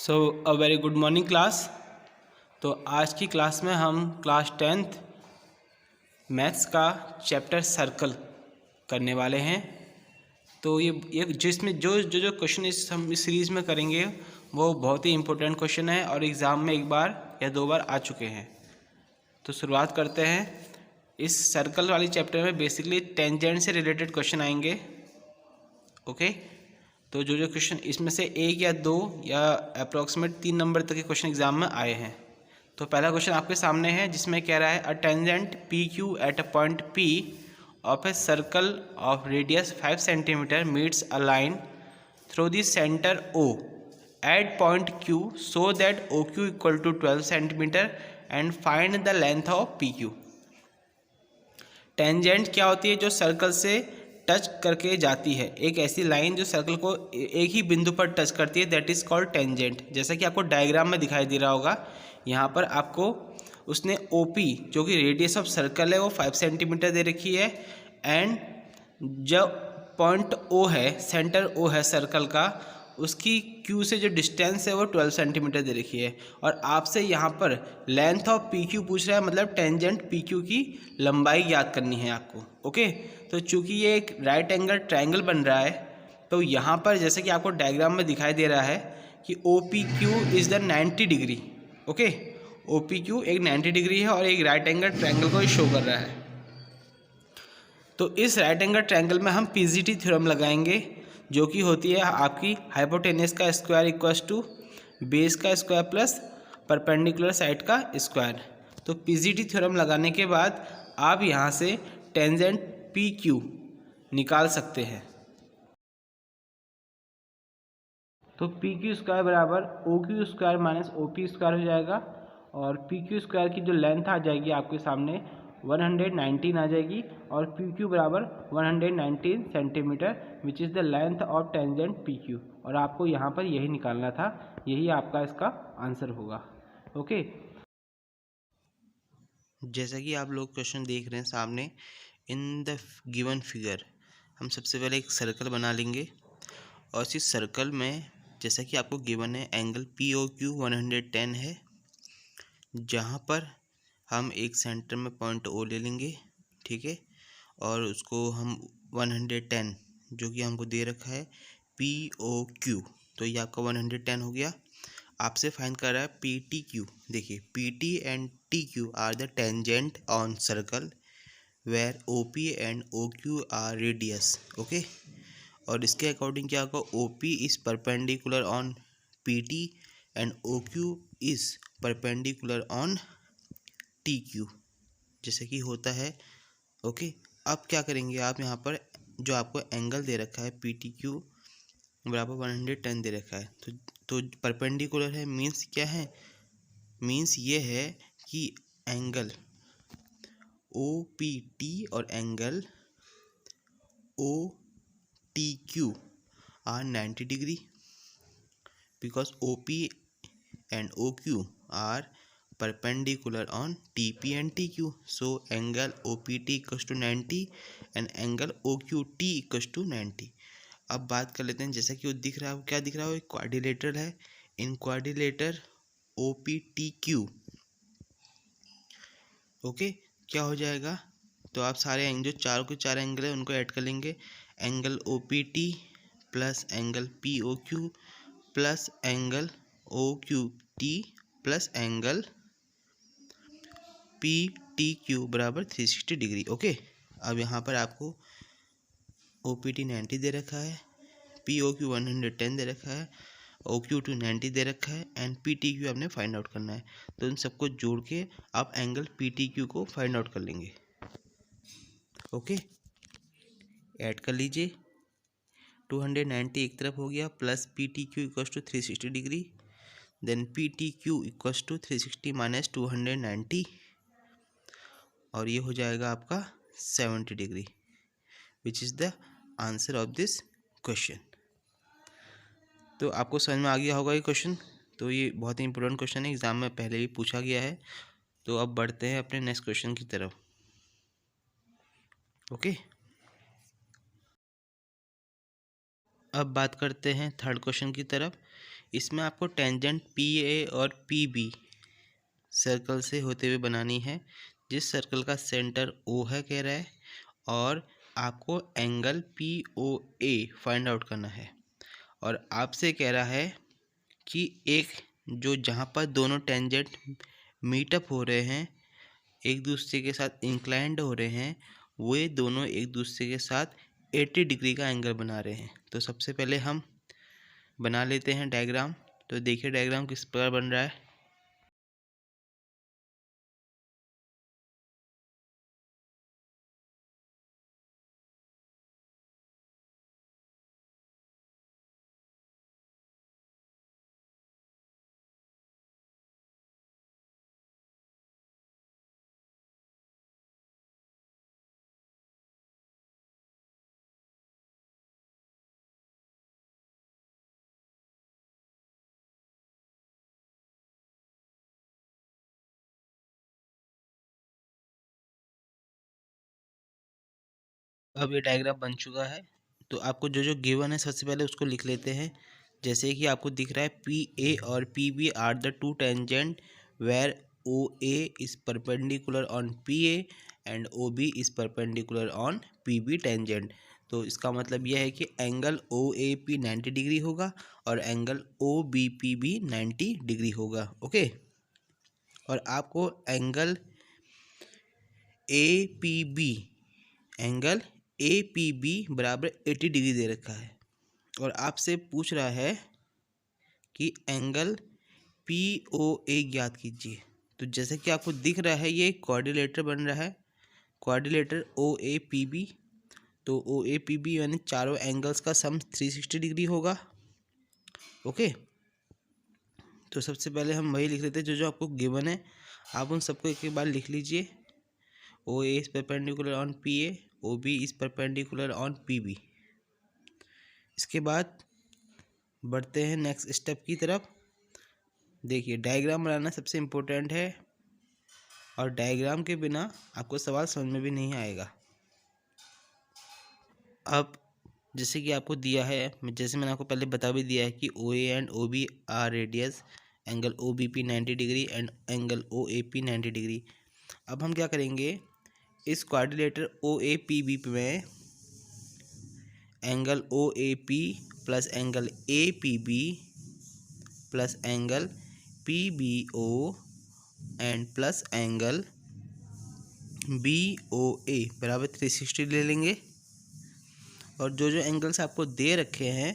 So a very good morning class. तो आज की क्लास में हम क्लास 10th मैथ्स का चैप्टर सर्कल करने वाले हैं। तो ये जिसमें जो क्वेश्चन हम इस सीरीज़ में करेंगे वो बहुत ही इम्पोर्टेंट क्वेश्चन है और एग्ज़ाम में एक बार या दो बार आ चुके हैं। तो शुरुआत करते हैं। इस सर्कल वाली चैप्टर में बेसिकली टेंजेंट से रिलेटेड क्वेश्चन आएंगे। ओके, तो जो क्वेश्चन इसमें से एक या दो या अप्रॉक्सीमेट 3 नंबर तक के क्वेश्चन एग्जाम में आए हैं। तो पहला क्वेश्चन आपके सामने है जिसमें कह रहा है a tangent P Q at a point P of a circle of radius 5 centimetre meets a line through the centre O at point Q so that O Q equal to 12 centimetre and find the length of P Q. Tangent क्या होती है? जो circle से touch करके जाती है, एक ऐसी लाइन जो सर्कल को एक ही बिंदु पर टच करती है, दैट इज़ कॉल्ड टेंजेंट। जैसा कि आपको डायग्राम में दिखाई दे रहा होगा, यहाँ पर आपको उसने OP जो कि रेडियस ऑफ सर्कल है वो 5 सेंटीमीटर दे रखी है एंड जो पॉइंट O है, सेंटर O है सर्कल का, उसकी Q से जो डिस्टेंस है वो 12 सेंटीमीटर दे रखी है और आपसे यहाँ पर लेंथ ऑफ PQ पूछ रहा है, मतलब टेंजेंट PQ की लंबाई याद करनी है आपको। ओके, तो चूंकि ये एक राइट एंगल ट्रायंगल बन रहा है तो यहाँ पर जैसे कि आपको डायग्राम में दिखाई दे रहा है कि OPQ is the 90 degree. Okay, OPQ एक 90 डिग्री है और एक राइट एंगल ट्रायंगल को शो कर रहा है। तो इस राइट एंगल ट्रायंगल में हम PGT थ्योरम लगाएंगे जो कि होती है आपकी हाइपोटेनस का स्क्वायर इक्वल्स टू बेस का स्क्वायर प्लस परपेंडिकुलर साइड का स्क्वायर। तो PGT थ्योरम लगाने के बाद आप यहाँ से टेंजेंट PQ निकाल सकते हैं। तो PQ स्क्वायर बराबर OQ square minus OP square हो जाएगा और PQ स्क्वायर की जो लेंथ आ जाएगी आपके सामने 119 आ जाएगी और PQ बराबर 119 centimetre which is the length of tangent PQ। और आपको यहाँ पर यही निकालना था, यही आपका इसका आंसर होगा। ओके, जैसा कि आप लोग क्वेश्चन देख रहे हैं सामने, इन द गिवन फिगर हम सबसे पहले एक सर्कल बना लेंगे और इस सर्कल में जैसा कि आपको गिवन है एंगल POQ 110 है, जहाँ पर हम एक सेंटर में पॉइंट O ले लेंगे, ठीक है, और उसको हम 110 जो कि हमको दे रखा है POQ, तो ये आपका 110 हो गया। आपसे फाइंड कर रहा है PTQ। देखिए PT and TQ are the tangent on circle where OP and OQ are radius. Okay, और इसके अकॉर्डिंग क्या होगा, OP is perpendicular on PT and OQ is perpendicular on TQ, जैसे कि होता है। ओके, अब क्या करेंगे आप, यहाँ पर जो आपको एंगल दे रखा है PTQ बराबर 110 दे रखा है, तो परपेंडिकुलर है मीन्स क्या है, मीन्स ये है कि एंगल OPT और angle OTQ are 90 degree because OP and OQ are perpendicular on TP and TQ. So angle OPT equals to 90 and angle OQT equals to 90. अब बात कर लेते हैं, जैसा कि वो दिख रहा है, क्या दिख रहा है, एक क्वाड्रिलेटरल है। इन क्वाड्रिलेटर OPTQ, ओके, क्या हो जाएगा, तो आप सारे एंगल जो चारों के चार एंगल है उनको ऐड कर लेंगे। Angle OPT plus angle POQ plus angle OQT plus angle PTQ बराबर 360 डिग्री। ओके, अब यहाँ पर आपको OPT 90 दे रखा है, POQ 110 दे रखा है, OQ2 90 दे रखा है एंड PTQ आपने फाइंड आउट करना है। तो इन सबको जोड़ के आप एंगल PTQ को फाइंड आउट कर लेंगे। ओके, ऐड कर लीजिए, 290 एक तरफ हो गया plus PTQ equals to 360 degree, then PTQ equals to 360 minus 290 और ये हो जाएगा आपका 70 degree which is the answer of this question. तो आपको समझ में आ गया होगा ये क्वेश्चन। तो ये बहुत ही इंपॉर्टेंट क्वेश्चन है, एग्जाम में पहले भी पूछा गया है। तो अब बढ़ते हैं अपने नेक्स्ट क्वेश्चन की तरफ। ओके, अब बात करते हैं थर्ड क्वेश्चन की तरफ। इसमें आपको टेंजेंट पी ए और पी बी सर्कल से होते हुए बनानी है, जिस सर्कल का सेंटर ओ है कह रहा है, और आपको एंगल पी ओ ए फाइंड आउट करना है। और आपसे कह रहा है कि एक जो जहाँ पर दोनों टेंजेंट मीटअप हो रहे हैं, एक दूसरे के साथ इंक्लाइंड हो रहे हैं, वे दोनों एक दूसरे के साथ 80 डिग्री का एंगल बना रहे हैं। तो सबसे पहले हम बना लेते हैं डायग्राम। तो देखिए डायग्राम किस प्रकार बन रहा है। अब ये डायग्राम बन चुका है। तो आपको जो जो गिवन है सबसे पहले उसको लिख लेते हैं। जैसे कि आपको दिख रहा है पी ए और P B are the two tangent where O A is perpendicular on P A and O B is perpendicular on P B tangent. तो इसका मतलब यह है कि angle O A P 90 degree होगा और एंगल ओ बी पी भी 90 degree होगा। ओके, और आपको angle A P B angle A P B बराबर 80 डिग्री दे रखा है, और आपसे पूछ रहा है कि एंगल पी ओ ए ज्ञात कीजिए। तो जैसे कि आपको दिख रहा है ये क्वाड्रिलेटर बन रहा है, quadrilateral O A P B. तो ओ ए पी बी यानी चारों एंगल्स का सम 360 डिग्री होगा। ओके, तो सबसे पहले हम वही लिख लेते हैं जो जो आपको गिवन है। आप उन सबको एक एक बार लिख लीजिए। O A is perpendicular on P A, O B is perpendicular on P B. इसके बाद बढ़ते हैं नेक्स्ट स्टेप की तरफ। देखिए डायग्राम बनाना सबसे इम्पोर्टेंट है, और डायग्राम के बिना आपको सवाल समझ में भी नहीं आएगा। अब जैसे कि आपको दिया है, जैसे मैंने आपको पहले बता भी दिया है कि O A and O B are radius, angle O B P 90 degree and angle O A P 90 degree. अब हम क्या करेंगे, इस quadrilateral O A P B में angle O A P plus angle A P B plus angle P B O and plus angle B O A बराबर 360 ले लेंगे। और जो जो एंगल्स आपको दे रखे हैं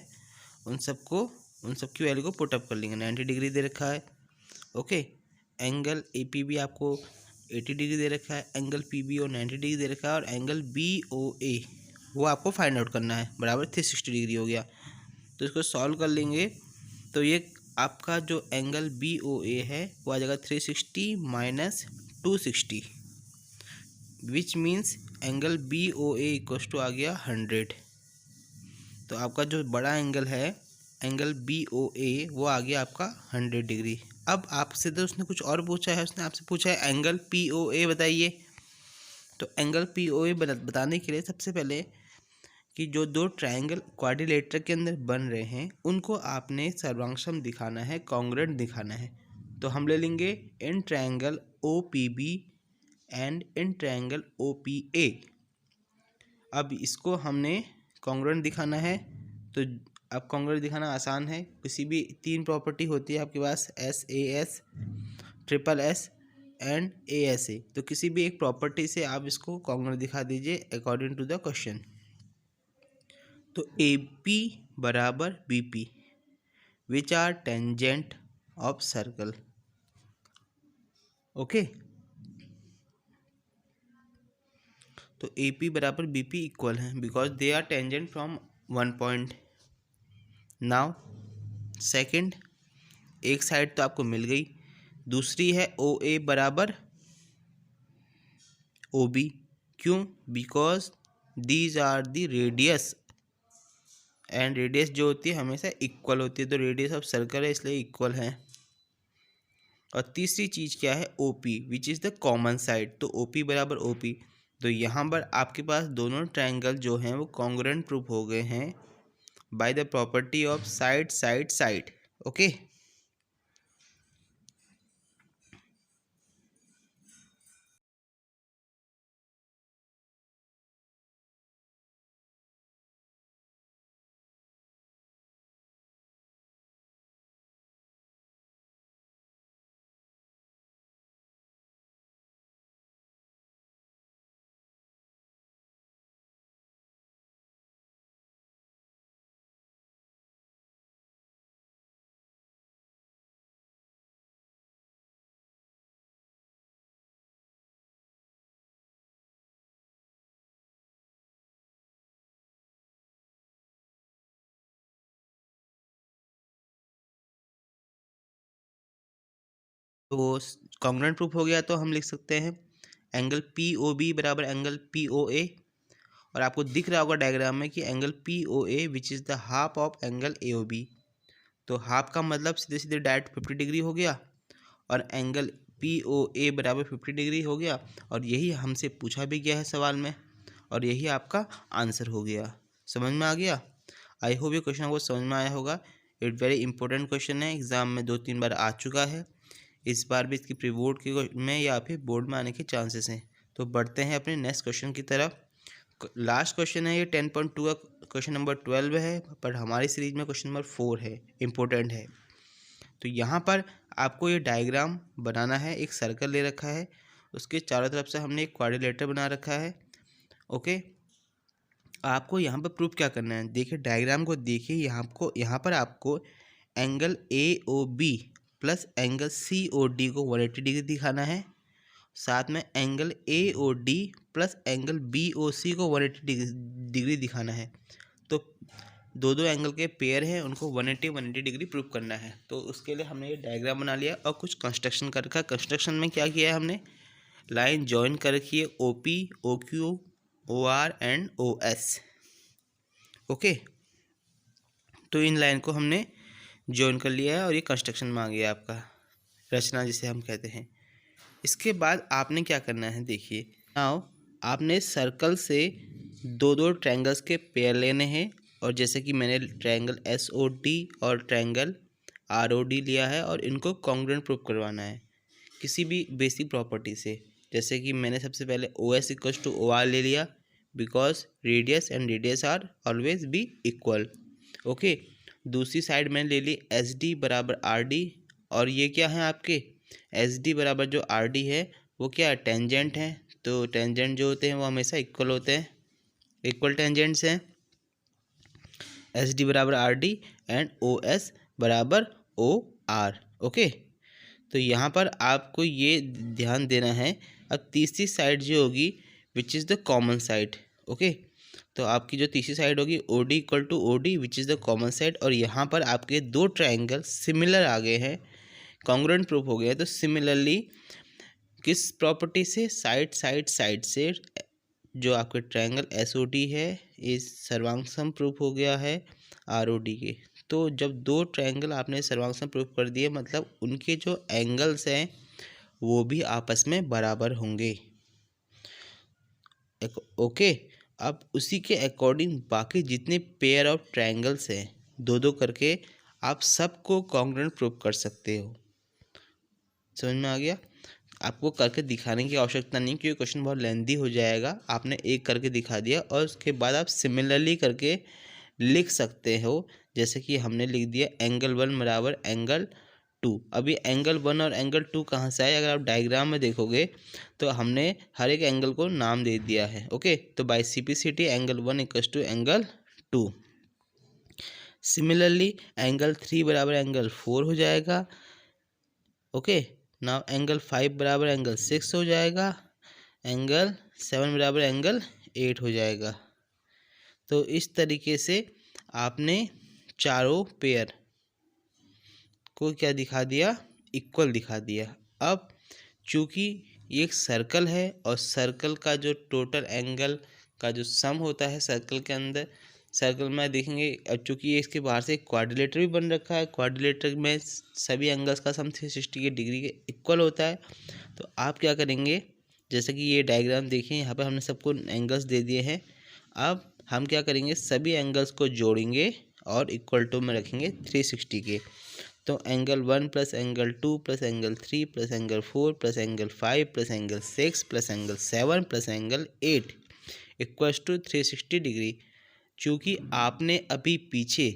उन सबकी वैल्यू को पुटअप कर लेंगे। 90 डिग्री दे रखा है। Okay, angle A P B आपको 80 डिग्री दे रखा है, angle P B O 90 degree दे रखा है, और एंगल बी ओ ए वो आपको फाइंड आउट करना है, बराबर 360 डिग्री हो गया। तो इसको सॉल्व कर लेंगे तो ये आपका जो एंगल बी ओ ए है वो आ जाएगा 360 minus 260, which means angle B O A equals to आ गया 100। तो आपका जो बड़ा एंगल है एंगल बी ओ ए वो आ गया आपका 100 डिग्री। अब आपसे तो उसने कुछ और पूछा है, उसने आपसे पूछा है एंगल पी ओ ए बताइए। तो एंगल पी ओ ए बताने के लिए सबसे पहले कि जो दो ट्रायंगल क्वाड्रिलेटर के अंदर बन रहे हैं उनको आपने सर्वांगसम दिखाना है, कॉन्ग्रुएंट दिखाना है। तो हम ले लेंगे in triangle O P B and in triangle O P A. अब इसको हमने कॉन्ग्रुएंट दिखाना है। तो अब कॉन्ग्रुएंट दिखाना आसान है, किसी भी 3 प्रॉपर्टी होती है आपके पास, S A S, triple S and A S A. तो किसी भी एक प्रॉपर्टी से आप इसको कॉन्ग्रुएंट दिखा दीजिए अकॉर्डिंग टू द क्वेश्चन। तो ए पी बराबर B P which are tangent of circle. Okay, तो ए पी बराबर बी पी इक्वल है because they are tangent from one point. Now second, एक साइड तो आपको मिल गई, दूसरी है ओ ए बराबर ओ बी। क्यों? Because these are the radius, and radius जो होती है हमेशा इक्वल होती है, तो रेडियस ऑफ सर्कल है इसलिए इक्वल है। और तीसरी चीज़ क्या है, O P which is the common side. तो ओ पी बराबर ओ पी, तो यहाँ पर आपके पास दोनों ट्रायंगल जो हैं वो कॉन्ग्रुएंट प्रूफ हो गए हैं by the property of side side side. Okay. तो कॉन्ग्रुएंट प्रूफ हो गया तो हम लिख सकते हैं एंगल पी ओ बी बराबर एंगल पी ओ ए, और आपको दिख रहा होगा डायग्राम में कि angle P O A which is the half of angle A O B. तो हाफ का मतलब सीधे सीधे डायरेक्ट 50 डिग्री हो गया, और एंगल पी ओ ए बराबर 50 डिग्री हो गया, और यही हमसे पूछा भी गया है सवाल में, और यही आपका आंसर हो गया। समझ में आ गया? आई होप ये क्वेश्चन आपको समझ में आया होगा। इट वेरी इंपॉर्टेंट क्वेश्चन है, एग्जाम में 2-3 बार आ चुका है, इस बार भी इसकी प्री बोर्ड के में या फिर बोर्ड में आने के चांसेस हैं। तो बढ़ते हैं अपने नेक्स्ट क्वेश्चन की तरफ। लास्ट क्वेश्चन है ये 10.2 का क्वेश्चन नंबर 12 है, पर हमारी सीरीज में क्वेश्चन नंबर 4 है, इम्पोर्टेंट है। तो यहाँ पर आपको ये डायग्राम बनाना है, एक सर्कल ले रखा है, उसके चारों तरफ से हमने एक क्वाड्रिलेटर बना रखा है। ओके, आपको यहाँ पर प्रूफ क्या करना है, देखिए डायग्राम को देखिए, यहाँ पर आपको angle A O B plus angle C O D को 180 डिग्री दिखाना है, साथ में angle A O D plus angle B O C को 180 डिग्री दिखाना है। तो दो एंगल के पेयर हैं, उनको 180 डिग्री प्रूव करना है। तो उसके लिए हमने ये डायग्राम बना लिया और कुछ कंस्ट्रक्शन कर रखा है। कंस्ट्रक्शन में क्या किया है, हमने लाइन जॉइन कर रखी है O P, O Q, O R and O S. Okay, तो इन लाइन को हमने जॉइन कर लिया है और ये कंस्ट्रक्शन में आ गया आपका, रचना जिसे हम कहते हैं। इसके बाद आपने क्या करना है, देखिए नाउ आपने सर्कल से दो ट्रायंगल्स के पेयर लेने हैं, और जैसे कि मैंने ट्रायंगल एस ओ डी और ट्रायंगल आर ओ डी लिया है, और इनको कॉन्ग्रुएंट प्रूफ करवाना है किसी भी बेसिक प्रॉपर्टी से। जैसे कि मैंने सबसे पहले O S equals to O R ले लिया, because radius and radius are always be equal. Okay, दूसरी साइड मैंने ले ली एस डी बराबर आर डी, और ये क्या है आपके एस डी बराबर जो आर डी है वो क्या है, टेंजेंट है। तो टेंजेंट जो होते हैं वो हमेशा इक्वल होते हैं, इक्वल टेंजेंट्स हैं। एस डी बराबर R D and O S बराबर ओ आर। ओके, तो यहाँ पर आपको ये ध्यान देना है। अब तीसरी साइड जो होगी which is the common side. Okay, तो आपकी जो तीसरी साइड होगी O D equal to O D which is the common side, और यहाँ पर आपके दो ट्रायंगल सिमिलर आ गए हैं, कॉन्ग्रुएंट प्रूफ हो गया है। तो सिमिलरली किस प्रॉपर्टी से, साइड साइड साइड से जो आपके ट्रायंगल एस ओ डी है इस सर्वांग प्रूफ हो गया है आर ओ डी के। तो जब दो ट्रायंगल आपने सर्वांग प्रूफ कर दिए, मतलब उनके जो एंगल्स हैं वो भी आपस में बराबर होंगे। ओके, अब उसी के अकॉर्डिंग बाकी जितने पेयर ऑफ ट्रायंगल्स हैं दो करके आप सबको कॉन्ग्रुएंट प्रूफ कर सकते हो। समझ में आ गया? आपको करके दिखाने की आवश्यकता नहीं, क्योंकि क्वेश्चन बहुत लेंदी हो जाएगा। आपने एक करके दिखा दिया और उसके बाद आप सिमिलरली करके लिख सकते हो। जैसे कि हमने लिख दिया एंगल 1 बराबर एंगल 2। अभी एंगल 1 और एंगल 2 कहाँ से आए, अगर आप डायग्राम में देखोगे तो हमने हर एक एंगल को नाम दे दिया है। ओके, तो by simplicity angle 1 equals to angle 2। Similarly angle 3 बराबर एंगल 4 हो जाएगा। ओके, नाउ एंगल 5 बराबर एंगल 6 हो जाएगा, एंगल 7 बराबर एंगल 8 हो जाएगा। तो इस तरीके से आपने चारों पेयर को क्या दिखा दिया, इक्वल दिखा दिया। अब चूँकि ये एक सर्कल है और सर्कल का जो टोटल एंगल का जो सम होता है सर्कल के अंदर, सर्कल में देखेंगे, अब चूँकि ये इसके बाहर से एक क्वाड्रिलेटर भी बन रखा है, क्वाड्रिलेटर में सभी एंगल्स का सम 360 के डिग्री के इक्वल होता है। तो आप क्या करेंगे, जैसे कि ये डायग्राम देखिए, यहाँ पर हमने सबको एंगल्स दे दिए हैं। अब हम क्या करेंगे, सभी एंगल्स को जोड़ेंगे और इक्वल टू में रखेंगे 360 के। तो angle 1 plus angle 2 plus angle 3 plus angle 4 plus angle 5 plus angle 6 plus angle 7 plus angle 8 equals to 360 degree. चूँकि आपने अभी पीछे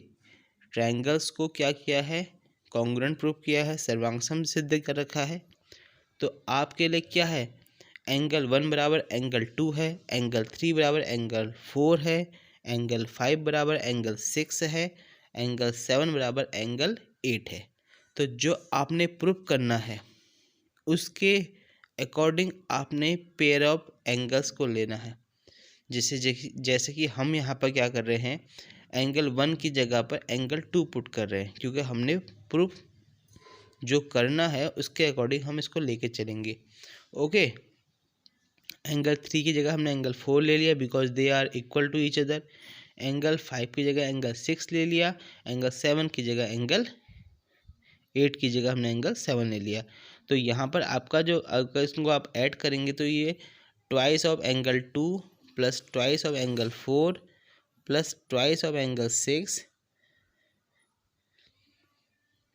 ट्रायंगल्स को क्या किया है, कॉन्ग्रुएंट प्रूव किया है, सर्वांगसम सिद्ध कर रखा है, तो आपके लिए क्या है, एंगल 1 बराबर एंगल 2 है, एंगल 3 बराबर एंगल 4 है, एंगल 5 बराबर एंगल 6 है, एंगल 7 बराबर एंगल 8 है। तो जो आपने प्रूव करना है उसके अकॉर्डिंग आपने पेयर ऑफ एंगल्स को लेना है। जैसे कि हम यहाँ पर क्या कर रहे हैं, एंगल 1 की जगह पर एंगल 2 पुट कर रहे हैं, क्योंकि हमने प्रूफ जो करना है उसके अकॉर्डिंग हम इसको लेके चलेंगे। ओके, एंगल 3 की जगह हमने एंगल 4 ले लिया because they are equal to each other. Angle 5 की जगह एंगल 6 ले लिया, एंगल 7 की जगह एंगल 8 की जगह हमने एंगल 7 ले लिया। तो यहाँ पर आपका जो अगर इसको आप ऐड करेंगे तो ये twice of angle 2 plus twice of angle 4 plus twice of angle 6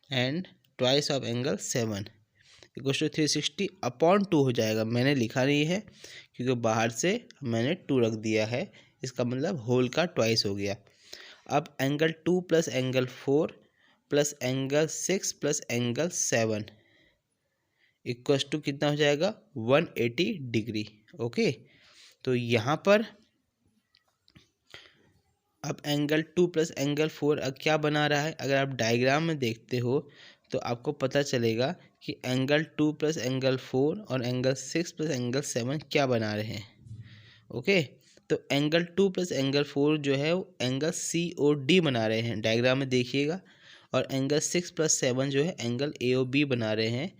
and twice of angle 7 equals to 360 upon 2 हो जाएगा। मैंने लिखा नहीं है क्योंकि बाहर से मैंने 2 रख दिया है, इसका मतलब होल का ट्वाइस हो गया। अब angle 2 plus angle 4 plus angle 6 plus angle 7 equals to कितना हो जाएगा, 180 डिग्री। ओके, तो यहाँ पर अब एंगल 2 प्लस एंगल 4 क्या बना रहा है, अगर आप डायग्राम में देखते हो तो आपको पता चलेगा कि एंगल 2 प्लस एंगल 4 और एंगल 6 प्लस एंगल 7 क्या बना रहे हैं। ओके, तो एंगल 2 प्लस एंगल 4 जो है वो एंगल COD बना रहे हैं, डायग्राम में देखिएगा, और एंगल 6 प्लस 7 जो है एंगल AOB बना रहे हैं,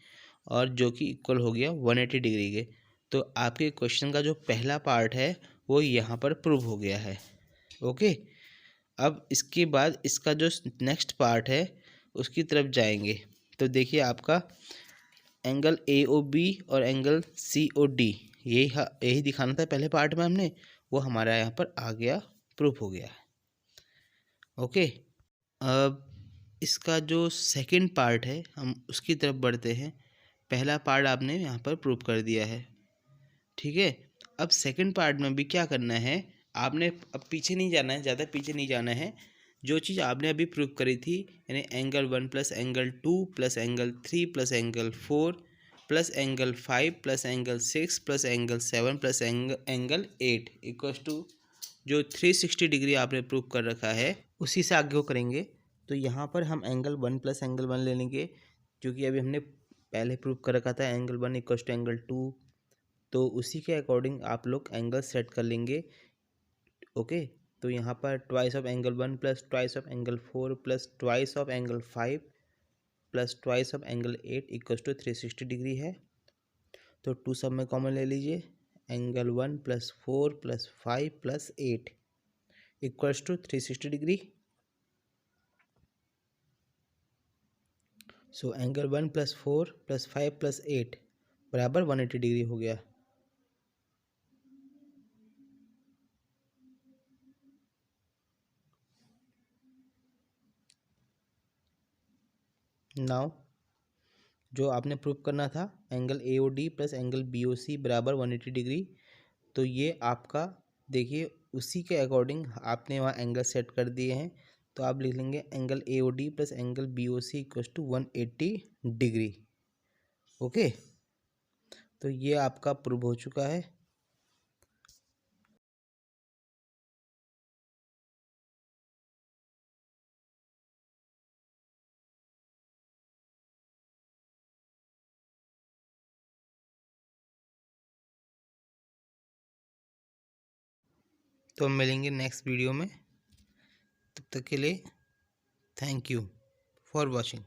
और जो कि इक्वल हो गया 180 डिग्री के। तो आपके क्वेश्चन का जो पहला पार्ट है वो यहाँ पर प्रूव हो गया है। ओके, अब इसके बाद इसका जो नेक्स्ट पार्ट है उसकी तरफ जाएंगे। तो देखिए आपका एंगल AOB और एंगल COD यही दिखाना था पहले पार्ट में हमने, वो हमारा यहाँ पर आ गया, प्रूफ हो गया है। ओके, अब इसका जो सेकंड पार्ट है हम उसकी तरफ बढ़ते हैं। पहला पार्ट आपने यहाँ पर प्रूफ कर दिया है, ठीक है। अब सेकंड पार्ट में भी क्या करना है, आपने अब पीछे नहीं जाना है, ज़्यादा पीछे नहीं जाना है। जो चीज़ आपने अभी प्रूव करी थी, यानी angle 1 plus angle 2 plus angle 3 plus angle 4 plus angle 5 plus angle 6 plus angle 7 plus angle 8 equals to जो 360 डिग्री आपने प्रूव कर रखा है, उसी से आगे वो करेंगे। तो यहाँ पर हम एंगल 1 प्लस एंगल 1 ले लेंगे, क्योंकि अभी हमने पहले प्रूव कर रखा था एंगल 1 इक्वल्स टू एंगल 2, तो उसी के अकॉर्डिंग आप लोग एंगल सेट कर लेंगे। ओके, तो यहाँ पर twice of angle 1 plus twice of angle 4 plus twice of angle 5 plus twice of angle 8 equals to 360 degree है। तो 2 सब में कॉमन ले लीजिए, angle 1 plus 4 plus 5 plus 8 equals to 360 degree. So angle 1 plus 4 plus 5 plus 8 बराबर 180 degree हो गया। Now जो आपने प्रूव करना था angle AOD plus angle BOC बराबर 180 डिग्री, तो ये आपका देखिए उसी के अकॉर्डिंग आपने वहाँ एंगल सेट कर दिए हैं। तो आप लिख लेंगे angle AOD plus angle BOC equals to 180 degree. Okay, तो ये आपका प्रूव हो चुका है। तो हम मिलेंगे नेक्स्ट वीडियो में, तब तक के लिए थैंक यू फॉर वॉचिंग।